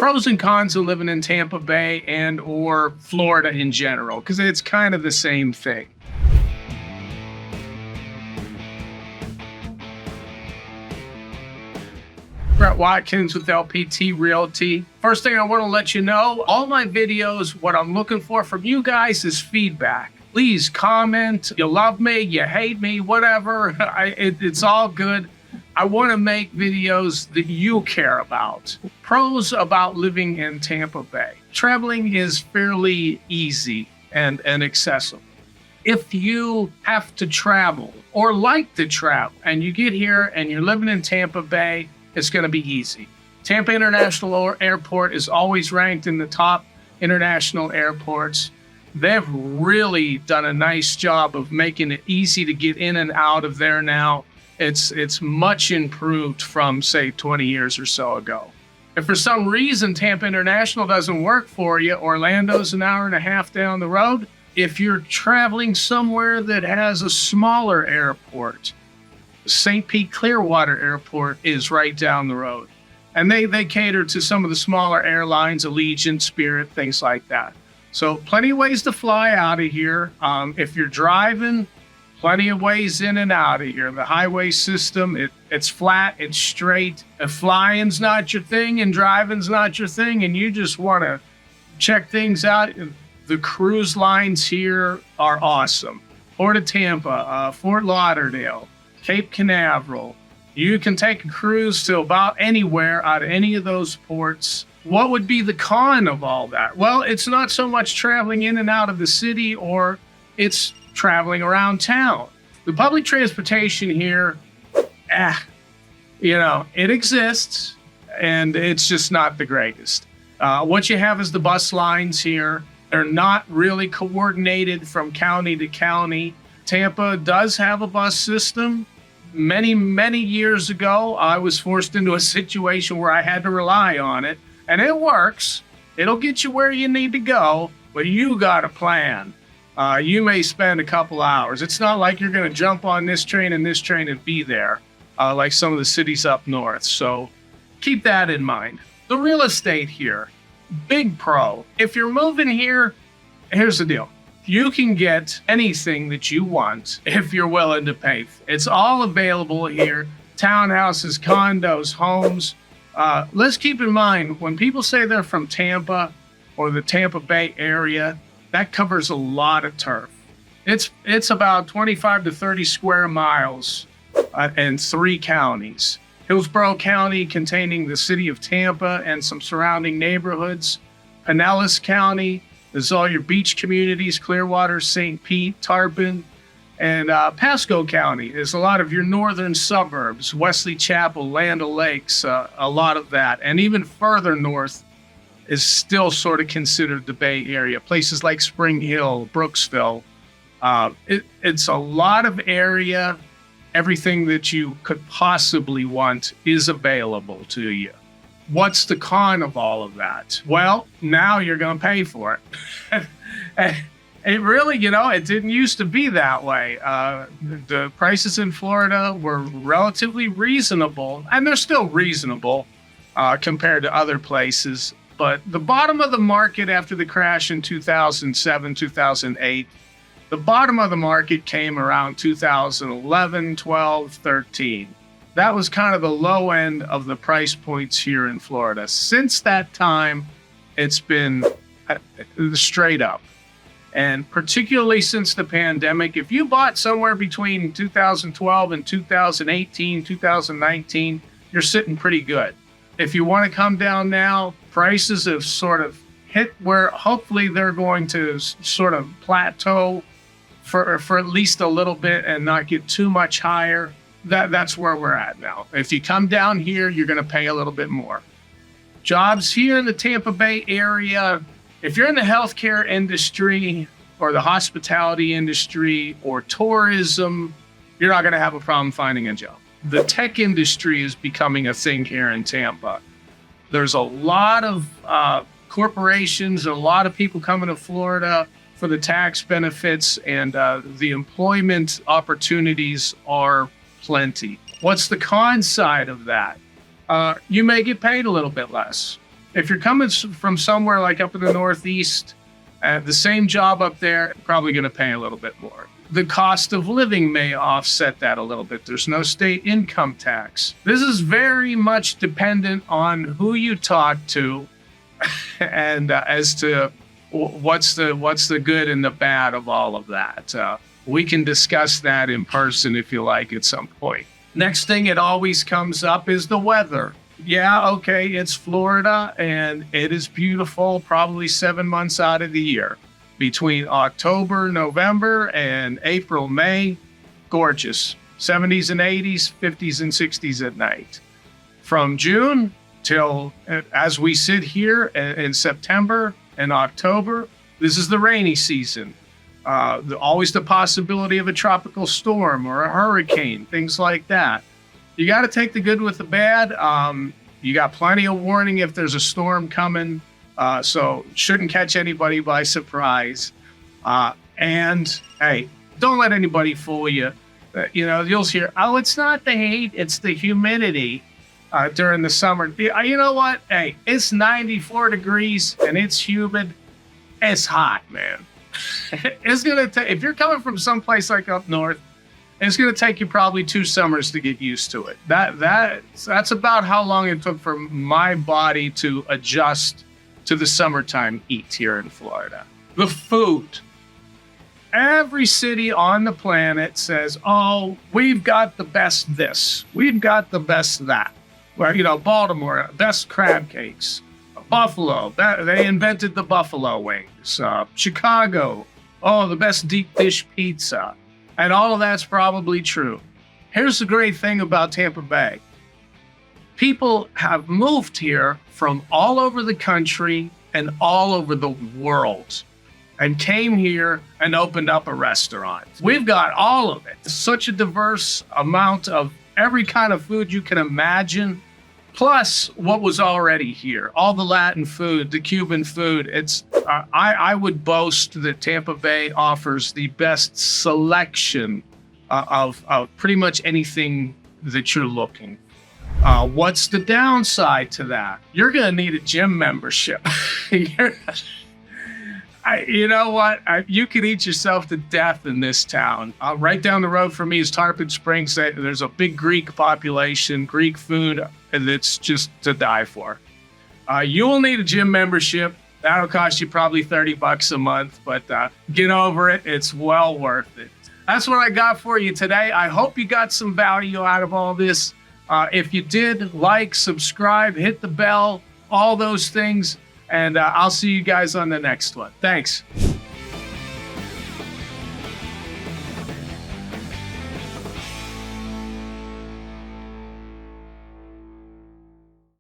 Pros and cons of living in Tampa Bay and or Florida in general, because it's kind of the same thing. Brett Watkins with LPT Realty. First thing I want to let you know, all my videos, what I'm looking for from you guys is feedback. Please comment. You love me, you hate me, whatever. It's all good. I want to make videos that you care about. Pros about living in Tampa Bay. Traveling is fairly easy and accessible. If you have to travel or like to travel and you get here and you're living in Tampa Bay, it's going to be easy. Tampa International Airport is always ranked in the top international airports. They've really done a nice job of making it easy to get in and out of there now. It's much improved from, say, 20 years or so ago. If for some reason Tampa International doesn't work for you, Orlando's an hour and a half down the road. If you're traveling somewhere that has a smaller airport, St. Pete Clearwater Airport is right down the road. And they cater to some of the smaller airlines, Allegiant, Spirit, things like that. So plenty of ways to fly out of here. If you're driving, plenty of ways in and out of here. The highway system, it's flat, it's straight. If flying's not your thing and driving's not your thing and you just want to check things out, the cruise lines here are awesome. Port of Tampa, Fort Lauderdale, Cape Canaveral. You can take a cruise to about anywhere out of any of those ports. What would be the con of all that? Well, it's not so much traveling in and out of the city, or it's traveling around town. The public transportation here, it exists, and it's just not the greatest. What you have is the bus lines here. They're not really coordinated from county to county. Tampa does have a bus system. Many, many years ago, I was forced into a situation where I had to rely on it, and it works. It'll get you where you need to go, but you got a plan. You may spend a couple hours. It's not like you're going to jump on this train and be there, like some of the cities up north. So keep that in mind. The real estate here, big pro. If you're moving here, here's the deal. You can get anything that you want if you're willing to pay. It's all available here. Townhouses, condos, homes. Let's keep in mind, when people say they're from Tampa or the Tampa Bay area, that covers a lot of turf. It's about 25 to 30 square miles in 3 counties. Hillsborough County, containing the city of Tampa and some surrounding neighborhoods. Pinellas County, there's all your beach communities, Clearwater, St. Pete, Tarpon. And Pasco County is a lot of your northern suburbs, Wesley Chapel, Land O'Lakes, a lot of that. And even further north is still sort of considered the Bay Area. Places like Spring Hill, Brooksville. It's a lot of area. Everything that you could possibly want is available to you. What's the con of all of that? Well, now you're going to pay for it. It really, it didn't used to be that way. The prices in Florida were relatively reasonable, and they're still reasonable compared to other places. But the bottom of the market after the crash in 2007, 2008, the bottom of the market came around 2011, 12, 13. That was kind of the low end of the price points here in Florida. Since that time, it's been straight up. And particularly since the pandemic, if you bought somewhere between 2012 and 2018, 2019, you're sitting pretty good. If you want to come down now, prices have sort of hit where hopefully they're going to sort of plateau for at least a little bit and not get too much higher. That's where we're at now. If you come down here, you're going to pay a little bit more. Jobs here in the Tampa Bay area, if you're in the healthcare industry or the hospitality industry or tourism, you're not going to have a problem finding a job. The tech industry is becoming a thing here in Tampa. There's a lot of corporations, a lot of people coming to Florida for the tax benefits, and the employment opportunities are plenty. What's the con side of that? You may get paid a little bit less. If you're coming from somewhere like up in the Northeast, the same job up there, probably going to pay a little bit more. The cost of living may offset that a little bit. There's no state income tax. This is very much dependent on who you talk to and as to what's the good and the bad of all of that. We can discuss that in person if you like at some point. Next thing it always comes up is the weather. Yeah, okay, it's Florida and it is beautiful probably 7 months out of the year. Between October, November, and April, May, gorgeous. 70s and 80s, 50s and 60s at night. From June till, as we sit here in September and October, this is the rainy season. Always the possibility of a tropical storm or a hurricane, things like that. You got to take the good with the bad. You got plenty of warning if there's a storm coming. So shouldn't catch anybody by surprise. And hey, don't let anybody fool you. You'll hear, oh, it's not the heat, it's the humidity during the summer. You know what? Hey, it's 94 degrees and it's humid. It's hot, man. It's gonna take, if you're coming from someplace like up north, it's gonna take you probably 2 summers to get used to it. That's about how long it took for my body to adjust to the summertime heat here in Florida. The food. Every city on the planet says, oh, we've got the best this. We've got the best that. Well, Baltimore, best crab cakes. Buffalo, they invented the buffalo wings. Chicago, oh, the best deep dish pizza. And all of that's probably true. Here's the great thing about Tampa Bay. People have moved here from all over the country and all over the world and came here and opened up a restaurant. We've got all of it. Such a diverse amount of every kind of food you can imagine, plus what was already here. All the Latin food, the Cuban food. I would boast that Tampa Bay offers the best selection of pretty much anything that you're looking for. What's the downside to that? You're going to need a gym membership. You know what? You could eat yourself to death in this town. Right down the road from me is Tarpon Springs. There's a big Greek population, Greek food that's just to die for. You will need a gym membership. That'll cost you probably $30 a month, but get over it. It's well worth it. That's what I got for you today. I hope you got some value out of all this. If you did, like, subscribe, hit the bell, all those things, and I'll see you guys on the next one. Thanks.